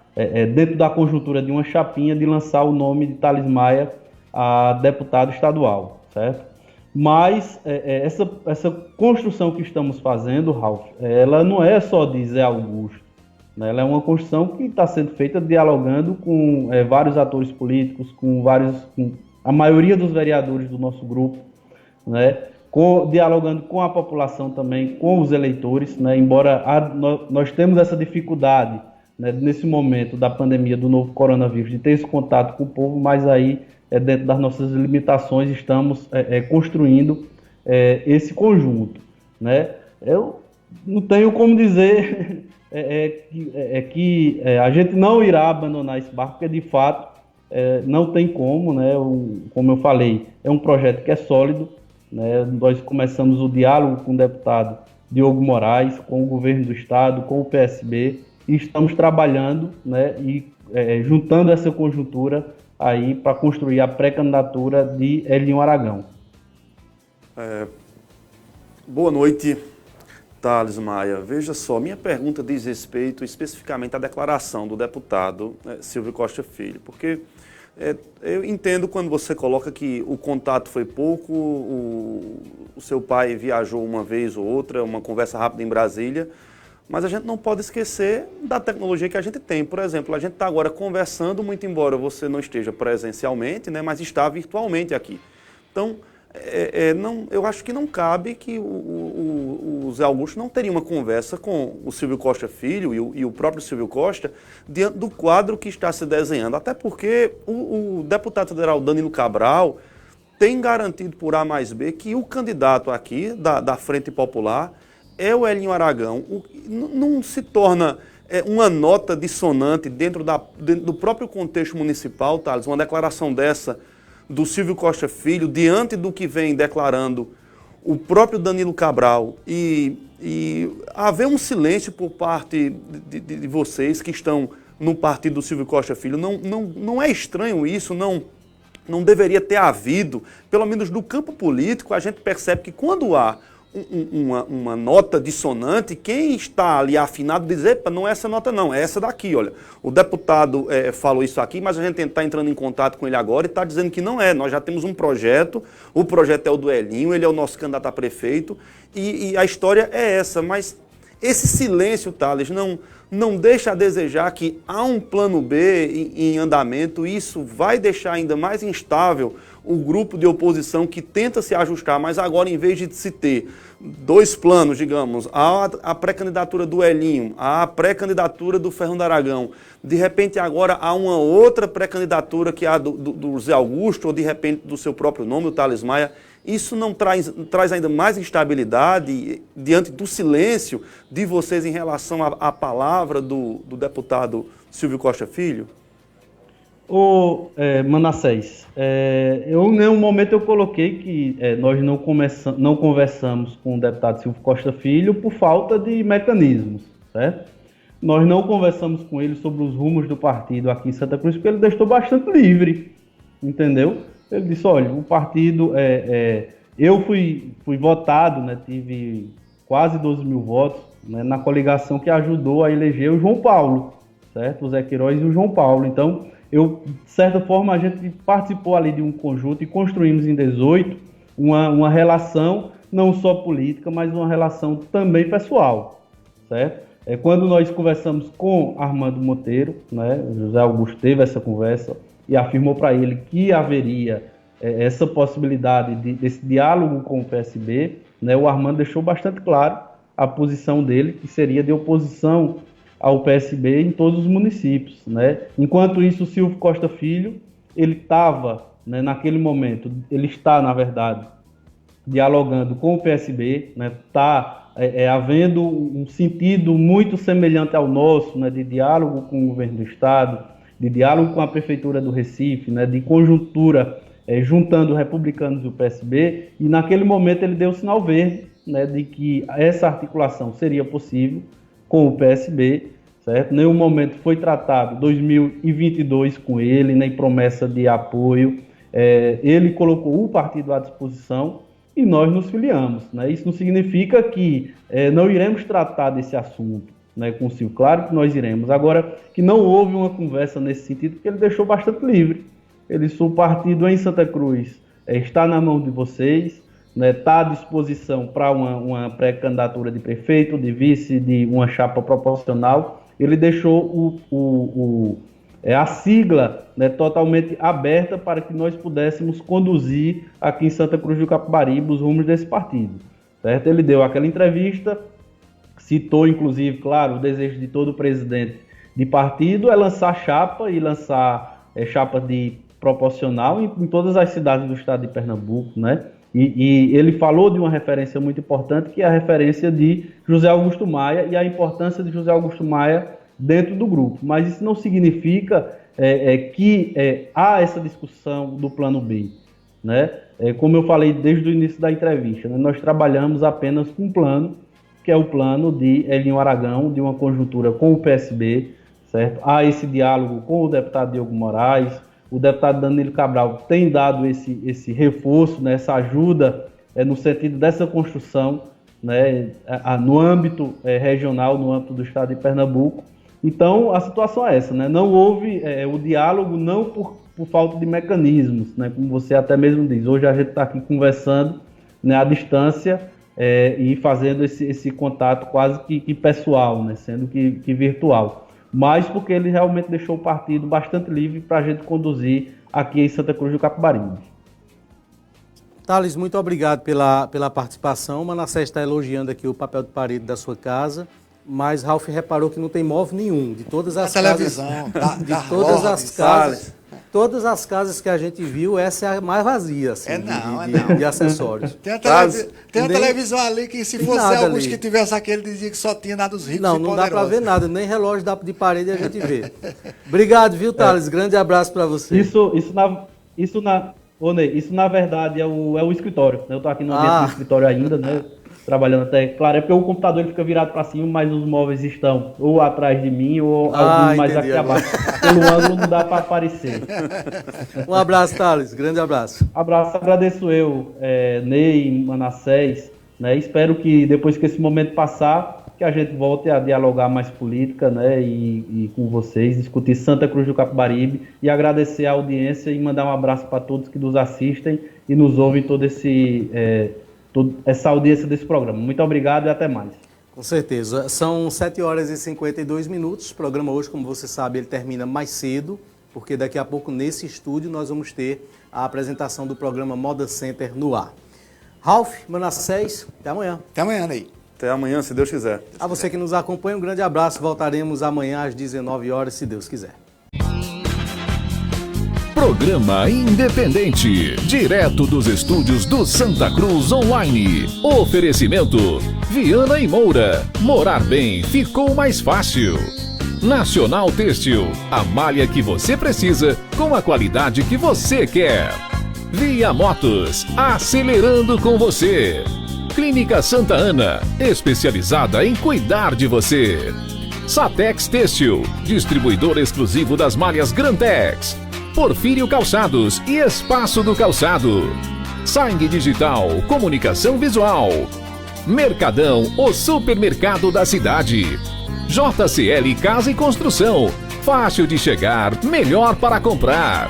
dentro da conjuntura de uma chapinha, de lançar o nome de Thales Maia a deputado estadual, certo? Mas essa construção que estamos fazendo, Ralf, ela não é só de Zé Augusto, né? Ela é uma construção que está sendo feita dialogando com vários atores políticos, com a maioria dos vereadores do nosso grupo, né? Dialogando com a população também, com os eleitores, né? Embora nós temos essa dificuldade, né, nesse momento da pandemia do novo coronavírus, de ter esse contato com o povo, mas aí, dentro das nossas limitações, estamos construindo esse conjunto, né? Eu não tenho como dizer que a gente não irá abandonar esse barco, porque de fato não tem como, né? Como eu falei, é um projeto que é sólido, né? Nós começamos o diálogo com o deputado Diogo Moraes, com o governo do estado, com o PSB, e estamos trabalhando, né, e juntando essa conjuntura aí para construir a pré-candidatura de Elinho Aragão. Boa noite, Thales Maia. Veja só, minha pergunta diz respeito especificamente à declaração do deputado Silvio Costa Filho, porque Eu entendo quando você coloca que o contato foi pouco, o seu pai viajou uma vez ou outra, uma conversa rápida em Brasília, mas a gente não pode esquecer da tecnologia que a gente tem. Por exemplo, a gente está agora conversando, muito embora você não esteja presencialmente, né, mas está virtualmente aqui. Então, eu acho que não cabe que o Zé Augusto não teria uma conversa com o Silvio Costa Filho e o próprio Silvio Costa diante do quadro que está se desenhando. Até porque o deputado federal Danilo Cabral tem garantido por A mais B que o candidato aqui da Frente Popular é o Elinho Aragão. Não se torna uma nota dissonante dentro do próprio contexto municipal, Thales, uma declaração dessa do Silvio Costa Filho, diante do que vem declarando o próprio Danilo Cabral, e haver um silêncio por parte de vocês que estão no partido do Silvio Costa Filho. Não é estranho isso, não deveria ter havido, pelo menos no campo político, a gente percebe que quando há uma nota dissonante, quem está ali afinado diz, epa, não é essa nota não, é essa daqui, olha. O deputado falou isso aqui, mas a gente está entrando em contato com ele agora e está dizendo que não é. Nós já temos um projeto, o projeto é o do Elinho, ele é o nosso candidato a prefeito, e a história é essa. Mas esse silêncio, Thales, não deixa a desejar que há um plano B em andamento. Isso vai deixar ainda mais instável o grupo de oposição que tenta se ajustar, mas agora, em vez de se ter dois planos, digamos, a pré-candidatura do Elinho, a pré-candidatura do Fernando Aragão, de repente agora há uma outra pré-candidatura que é a do Zé Augusto, ou de repente do seu próprio nome, o Thales Maia. Isso não traz ainda mais instabilidade diante do silêncio de vocês em relação à palavra do deputado Silvio Costa Filho? Manassés, em nenhum momento eu coloquei que nós não conversamos com o deputado Silvio Costa Filho por falta de mecanismos, certo? Nós não conversamos com ele sobre os rumos do partido aqui em Santa Cruz, porque ele deixou bastante livre, entendeu? Ele disse, olha, o partido, eu fui votado, né, tive quase 12 mil votos, né, na coligação que ajudou a eleger o João Paulo, certo? O Zé Queiroz e o João Paulo. Então, de certa forma, a gente participou ali de um conjunto e construímos em 18 uma relação não só política, mas uma relação também pessoal, certo? Quando nós conversamos com Armando Monteiro, né, José Augusto teve essa conversa e afirmou para ele que haveria essa possibilidade desse diálogo com o PSB, né, o Armando deixou bastante claro a posição dele, que seria de oposição ao PSB em todos os municípios, né? Enquanto isso, o Silvio Costa Filho, ele estava, né, naquele momento, ele está, na verdade, dialogando com o PSB, né? Está havendo um sentido muito semelhante ao nosso, né, de diálogo com o governo do Estado, de diálogo com a Prefeitura do Recife, né, de conjuntura, juntando republicanos e o PSB, e naquele momento ele deu o sinal verde, né, de que essa articulação seria possível com o PSB, certo? Nenhum momento foi tratado 2022 com ele, nem promessa de apoio. Ele colocou o partido à disposição e nós nos filiamos, né? Isso não significa que não iremos tratar desse assunto, né, com o Silvio. Claro que nós iremos. Agora, que não houve uma conversa nesse sentido, porque ele deixou bastante livre. Ele disse, o partido em Santa Cruz está na mão de vocês, né, está à disposição para uma pré-candidatura de prefeito, de vice, de uma chapa proporcional. Ele deixou a sigla, né, totalmente aberta para que nós pudéssemos conduzir aqui em Santa Cruz do Capibaribe os rumos desse partido, certo? Ele deu aquela entrevista, citou, inclusive, claro, o desejo de todo presidente de partido é lançar chapa e lançar chapa de proporcional em todas as cidades do estado de Pernambuco, né? E ele falou de uma referência muito importante, que é a referência de José Augusto Maia e a importância de José Augusto Maia dentro do grupo. Mas isso não significa que há essa discussão do plano B, né? Como eu falei desde o início da entrevista, né? Nós trabalhamos apenas com um plano, que é o plano de Elinho Aragão, de uma conjuntura com o PSB, certo? Há esse diálogo com o deputado Diogo Moraes. O deputado Danilo Cabral tem dado esse reforço, né, essa ajuda no sentido dessa construção, né, no âmbito regional, no âmbito do estado de Pernambuco. Então, a situação é essa, né? Não houve o diálogo, não por falta de mecanismos, né? Como você até mesmo diz, hoje a gente está aqui conversando, né, à distância e fazendo esse contato quase que pessoal, né? Sendo que virtual. Mas porque ele realmente deixou o partido bastante livre para a gente conduzir aqui em Santa Cruz do Capibaribe. Thales, muito obrigado pela participação. Manassés está elogiando aqui o papel de parede da sua casa, mas Ralf reparou que não tem móvel nenhum. De todas as casas, todas as casas que a gente viu, essa é a mais vazia, assim, de acessórios. Tem a televisão ali que, se fosse alguns que tivesse aquele, dizia que só tinha nada dos ricos. Não dá para ver nada, nem relógio de parede a gente vê. Obrigado, viu, Thales? Grande abraço para você. Isso na verdade é o escritório. Eu estou aqui no ambiente do escritório ainda, né? Trabalhando até. Claro, é porque o computador ele fica virado para cima, mas os móveis estão ou atrás de mim ou alguns mais aqui abaixo. Pelo ângulo não dá para aparecer. Um abraço, Thales. Grande abraço. Agradeço eu, Ney, Manassés, né? Espero que depois que esse momento passar, que a gente volte a dialogar mais política, né? E com vocês, discutir Santa Cruz do Capibaribe e agradecer a audiência e mandar um abraço para todos que nos assistem e nos ouvem toda essa audiência desse programa. Muito obrigado e até mais. Com certeza. São 7 horas e 52 minutos. O programa hoje, como você sabe, ele termina mais cedo, porque daqui a pouco nesse estúdio nós vamos ter a apresentação do programa Moda Center no ar. Ralf, Manassés, até amanhã. Até amanhã, Ney. Até amanhã, se Deus quiser. A você que nos acompanha, um grande abraço. Voltaremos amanhã às 19 horas, se Deus quiser. Programa Independente, direto dos estúdios do Santa Cruz Online. Oferecimento: Viana e Moura. Morar bem ficou mais fácil. Nacional Têxtil, a malha que você precisa com a qualidade que você quer. Via Motos, acelerando com você. Clínica Santa Ana, especializada em cuidar de você. Satex Têxtil, distribuidor exclusivo das malhas Grantex. Porfírio Calçados e Espaço do Calçado. Sangue Digital, comunicação visual. Mercadão, o supermercado da cidade. JCL Casa e Construção, fácil de chegar, melhor para comprar.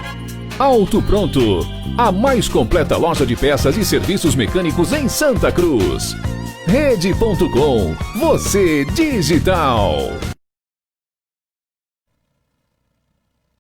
Auto Pronto, a mais completa loja de peças e serviços mecânicos em Santa Cruz. Rede.com, você digital.